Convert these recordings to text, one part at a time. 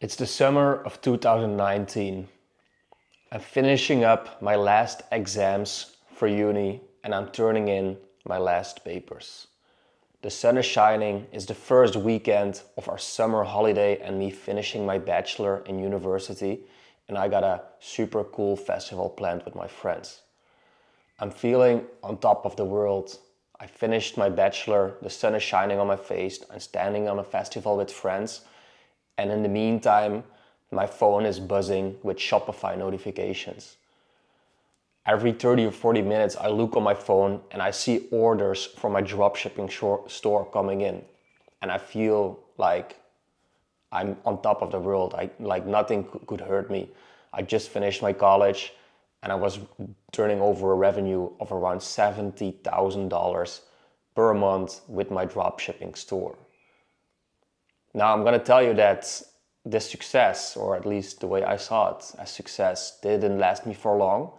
It's the summer of 2019. I'm finishing up my last exams for uni and I'm turning in my last papers. The sun is shining, it's the first weekend of our summer holiday and me finishing my bachelor in university, and I got a super cool festival planned with my friends. I'm feeling on top of the world. I finished my bachelor, the sun is shining on my face, I'm standing on a festival with friends, and in the meantime, my phone is buzzing with Shopify notifications. Every 30 or 40 minutes, I look on my phone and I see orders from my dropshipping store coming in. And I feel like I'm on top of the world. Like nothing could hurt me. I just finished my college and I was turning over a revenue of around $70,000 per month with my dropshipping store. Now I'm gonna tell you that this success, or at least the way I saw it as success, didn't last me for long.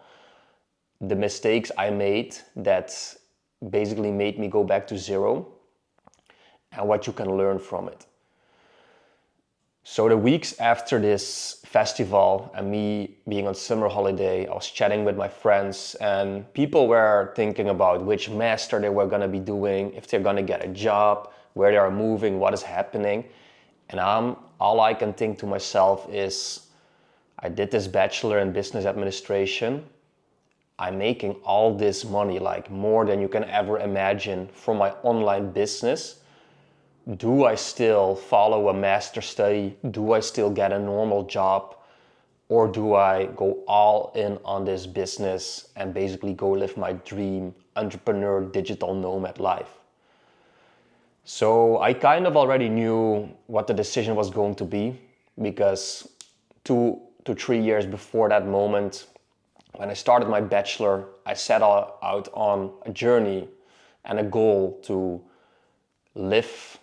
The mistakes I made that basically made me go back to zero, and what you can learn from it. So the weeks after this festival and me being on summer holiday, I was chatting with my friends and people were thinking about which master they were gonna be doing, if they're gonna get a job, where they are moving, what is happening. And all I can think to myself is, I did this bachelor in business administration. I'm making all this money, like more than you can ever imagine, from my online business. Do I still follow a master study? Do I still get a normal job? Or do I go all in on this business and basically go live my dream entrepreneur digital nomad life? So I kind of already knew what the decision was going to be, because 2 to 3 years before that moment, when I started my bachelor, I set out on a journey and a goal to live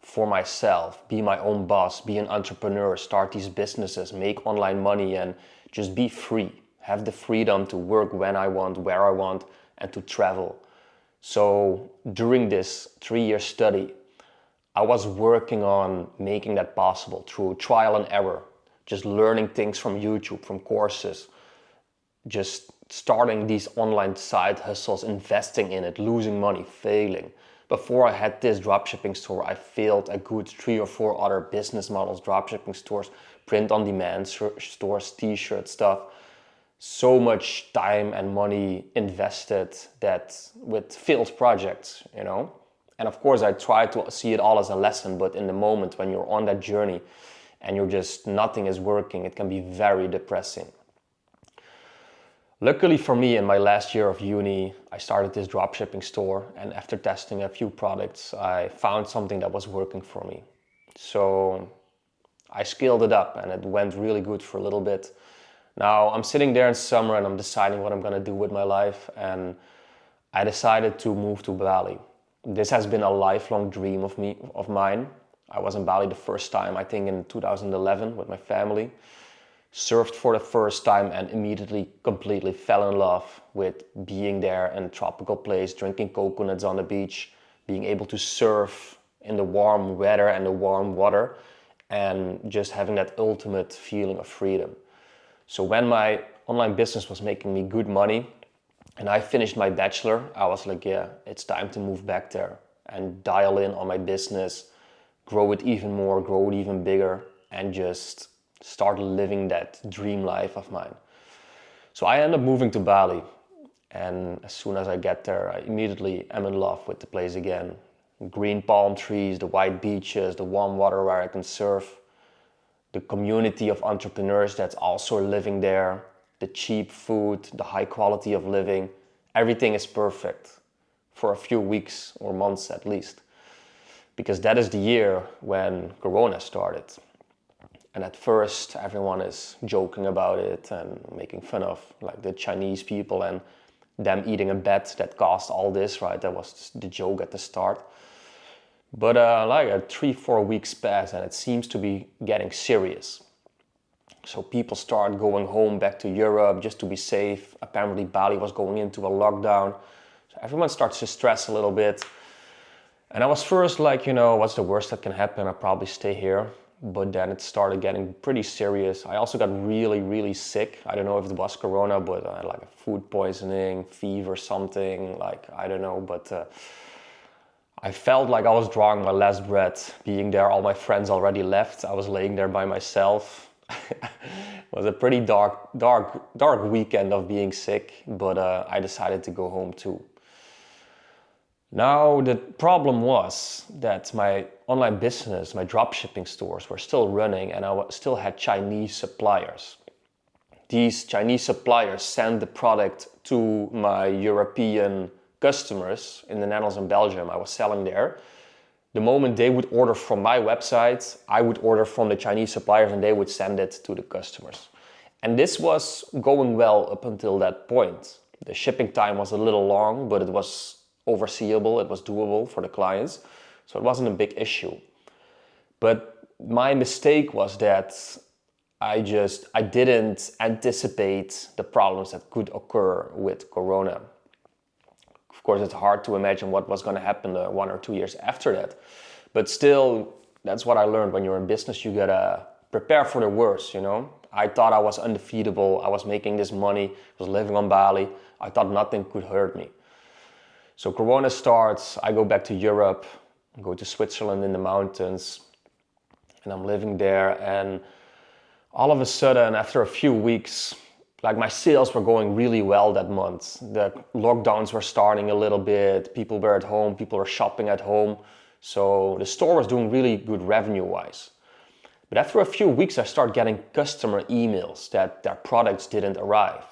for myself, be my own boss, be an entrepreneur, start these businesses, make online money, and just be free. Have the freedom to work when I want, where I want, and to travel. So during this 3-year study, I was working on making that possible through trial and error, just learning things from YouTube, from courses, just starting these online side hustles, investing in it, losing money, failing. Before I had this dropshipping store, I failed a good 3 or 4 other business models, dropshipping stores, print on demand stores, t-shirt stuff. So much time and money invested that with failed projects, And of course I try to see it all as a lesson, but in the moment when you're on that journey and nothing is working, it can be very depressing. Luckily for me, in my last year of uni, I started this dropshipping store, and after testing a few products, I found something that was working for me. So I scaled it up and it went really good for a little bit. Now I'm sitting there in summer and I'm deciding what I'm gonna do with my life, and I decided to move to Bali. This has been a lifelong dream of mine. I was in Bali the first time, I think in 2011 with my family. Surfed for the first time and immediately completely fell in love with being there in a tropical place, drinking coconuts on the beach, being able to surf in the warm weather and the warm water, and just having that ultimate feeling of freedom. So when my online business was making me good money and I finished my bachelor, I was like, yeah, it's time to move back there and dial in on my business, grow it even more, grow it even bigger, and just start living that dream life of mine. So I ended up moving to Bali, and as soon as I get there, I immediately am in love with the place again. Green palm trees, the white beaches, the warm water where I can surf, the community of entrepreneurs that's also living there, the cheap food, the high quality of living. Everything is perfect for a few weeks or months at least, because that is the year when Corona started. And at first everyone is joking about it and making fun of like the Chinese people and them eating a bat that caused all this, right? That was the joke at the start. But like 3-4 weeks pass and it seems to be getting serious. So people start going home back to Europe just to be safe. Apparently Bali was going into a lockdown. So everyone starts to stress a little bit. And I was first like, what's the worst that can happen? I'll probably stay here. but then it started getting pretty serious. I also got really, really sick. I don't know if it was Corona, but I had like a food poisoning, fever, something, like, I don't know, but I felt like I was drawing my last breath being there. All my friends already left. I was laying there by myself. It was a pretty dark weekend of being sick, but I decided to go home too. Now, the problem was that my online business, my dropshipping stores were still running, and I still had Chinese suppliers. These Chinese suppliers sent the product to my European customers in the Netherlands and Belgium. I was selling there. The moment they would order from my website, I would order from the Chinese suppliers and they would send it to the customers. And this was going well up until that point. The shipping time was a little long, but it was overseeable, it was doable for the clients, so it wasn't a big issue. But my mistake was that I didn't anticipate the problems that could occur with Corona. Of course, it's hard to imagine what was going to happen 1 or 2 years after that, but still, that's what I learned. When you're in business, you gotta prepare for the worst, you know. I thought I was undefeatable, I was making this money, I was living on Bali, I thought nothing could hurt me. So Corona starts, I go back to Europe, go to Switzerland in the mountains, and I'm living there, and all of a sudden, after a few weeks, like my sales were going really well that month. The lockdowns were starting a little bit, people were at home, people were shopping at home, so the store was doing really good revenue-wise. But after a few weeks, I start getting customer emails that their products didn't arrive.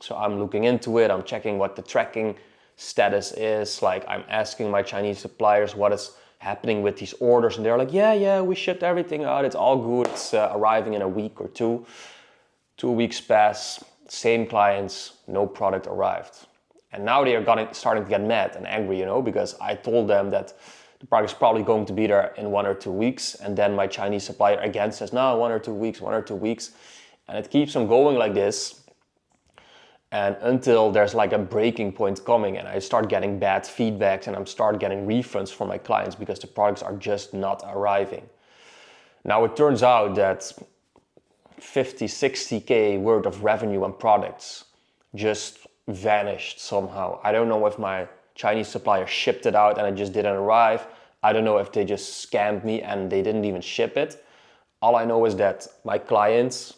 So I'm looking into it, I'm checking what the tracking status is, like I'm asking my Chinese suppliers what is happening with these orders, and they're like, yeah, we shipped everything out, it's all good, it's arriving in a week or two. 2 weeks pass, same clients, no product arrived. And now they are starting to get mad and angry, you know, because I told them that the product is probably going to be there in 1 or 2 weeks, and then my Chinese supplier again says, no, 1 or 2 weeks, 1 or 2 weeks, and it keeps on going like this. And until there's like a breaking point coming and I start getting bad feedbacks and I'm start getting refunds from my clients because the products are just not arriving. Now it turns out that 50, 60K worth of revenue and products just vanished somehow. I don't know if my Chinese supplier shipped it out and it just didn't arrive. I don't know if they just scammed me and they didn't even ship it. All I know is that my clients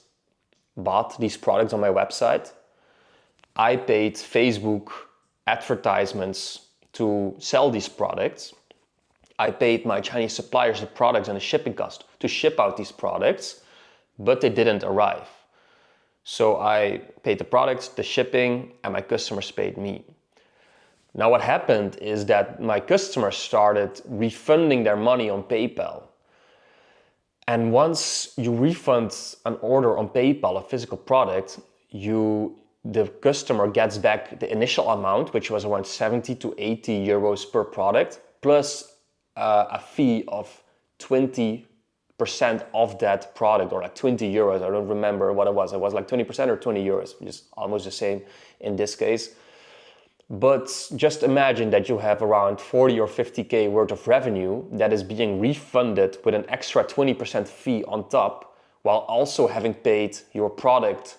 bought these products on my website. I paid Facebook advertisements to sell these products. I paid my Chinese suppliers the products and the shipping cost to ship out these products, but they didn't arrive. So I paid the products, the shipping, and my customers paid me. Now what happened is that my customers started refunding their money on PayPal. And once you refund an order on PayPal, a physical product, the customer gets back the initial amount, which was around 70 to 80 euros per product, plus a fee of 20% of that product, or like 20 euros. I don't remember what it was. It was like 20% or 20 euros, which is almost the same in this case. But just imagine that you have around 40 or 50K worth of revenue that is being refunded with an extra 20% fee on top, while also having paid your product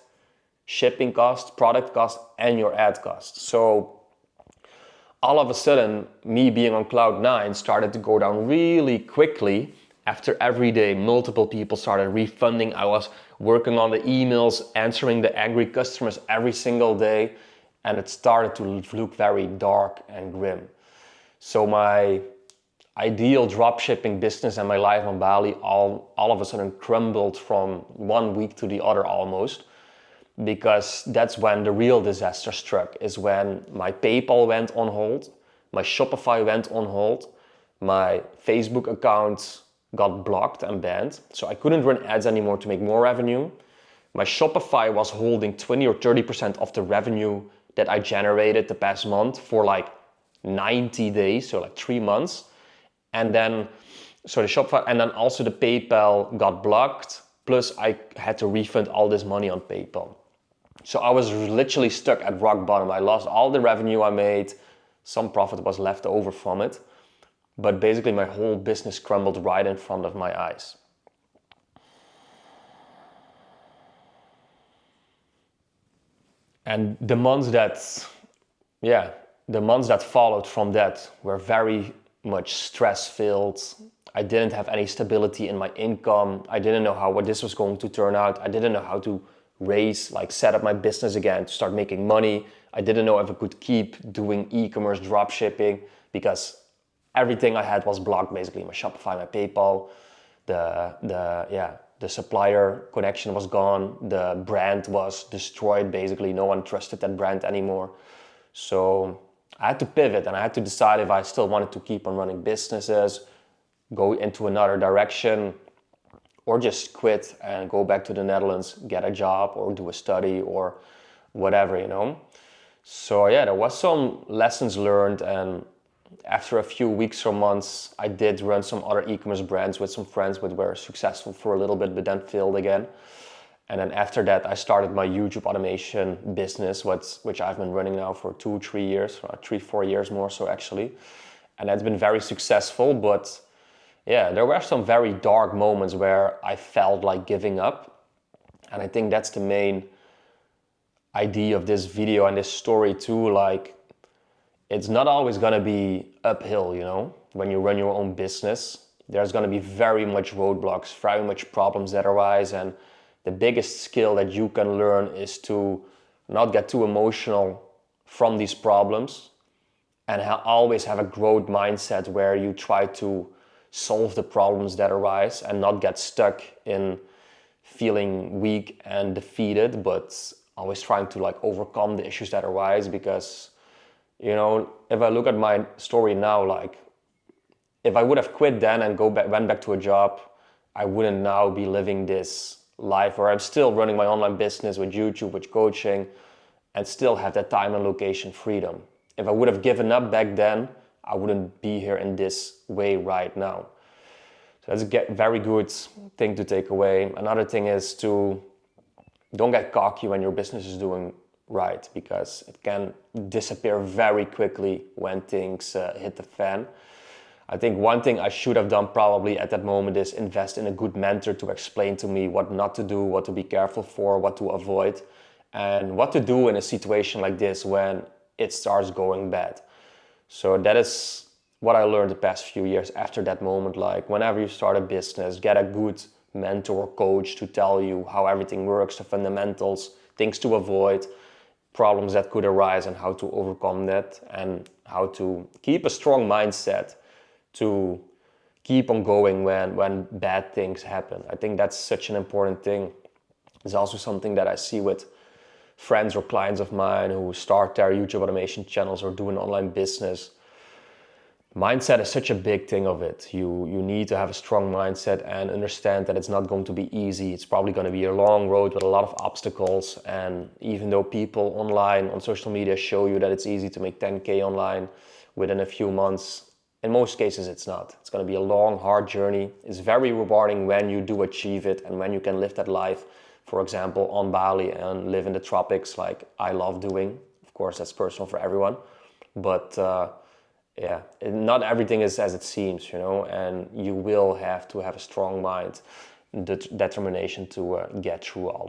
shipping cost, product cost, and your ad cost. So all of a sudden, me being on cloud 9 started to go down really quickly. After every day, multiple people started refunding. I was working on the emails, answering the angry customers every single day, and it started to look very dark and grim. So my ideal dropshipping business and my life on Bali all of a sudden crumbled from 1 week to the other almost. Because that's when the real disaster struck, is when my PayPal went on hold, my Shopify went on hold, my Facebook account got blocked and banned, so I couldn't run ads anymore to make more revenue. My Shopify was holding 20 or 30% of the revenue that I generated the past month for like 90 days, so like 3 months. And then, so the Shopify, and then also the PayPal got blocked, plus I had to refund all this money on PayPal. So I was literally stuck at rock bottom. I lost all the revenue I made. Some profit was left over from it. But basically my whole business crumbled right in front of my eyes. And the months that followed from that were very much stress filled. I didn't have any stability in my income. I didn't know what this was going to turn out. I didn't know how to set up my business again to start making money. I didn't know if I could keep doing e-commerce drop shipping because everything I had was blocked, basically. My Shopify, my PayPal, the supplier connection was gone. The brand was destroyed, basically. No one trusted that brand anymore. So I had to pivot and I had to decide if I still wanted to keep on running businesses, go into another direction, or just quit and go back to the Netherlands, get a job or do a study or whatever, you know. So yeah, there was some lessons learned, and after a few weeks or months, I did run some other e-commerce brands with some friends which were successful for a little bit, but then failed again. And then after that, I started my YouTube automation business, which I've been running now for 2-3 years, 3-4 years more so actually. And that's been very successful, but yeah, there were some very dark moments where I felt like giving up. And I think that's the main idea of this video and this story too. Like, it's not always gonna be uphill, you know, when you run your own business. There's gonna be very much roadblocks, very much problems that arise. And the biggest skill that you can learn is to not get too emotional from these problems and always have a growth mindset where you try to solve the problems that arise and not get stuck in feeling weak and defeated, but always trying to like overcome the issues that arise. Because, you know, if I look at my story now, like if I would have quit then and went back to a job, I wouldn't now be living this life where I'm still running my online business with YouTube, with coaching, and still have that time and location freedom. If I would have given up back then, I wouldn't be here in this way right now. So that's a very good thing to take away. Another thing is to don't get cocky when your business is doing right, because it can disappear very quickly when things hit the fan. I think one thing I should have done probably at that moment is invest in a good mentor to explain to me what not to do, what to be careful for, what to avoid, and what to do in a situation like this when it starts going bad. So that is what I learned the past few years after that moment. Like, whenever you start a business, get a good mentor or coach to tell you how everything works, the fundamentals, things to avoid, problems that could arise and how to overcome that, and how to keep a strong mindset to keep on going when bad things happen. I think that's such an important thing. It's also something that I see with friends or clients of mine who start their YouTube automation channels or do an online business. Mindset is such a big thing of it. You need to have a strong mindset and understand that it's not going to be easy. It's probably going to be a long road with a lot of obstacles. And even though people online on social media show you that it's easy to make 10K online within a few months, in most cases it's not. It's going to be a long, hard journey. It's very rewarding when you do achieve it and when you can live that life, for example, on Bali and live in the tropics like I love doing. Of course, that's personal for everyone. But yeah, not everything is as it seems, you know, and you will have to have a strong mind, determination to get through all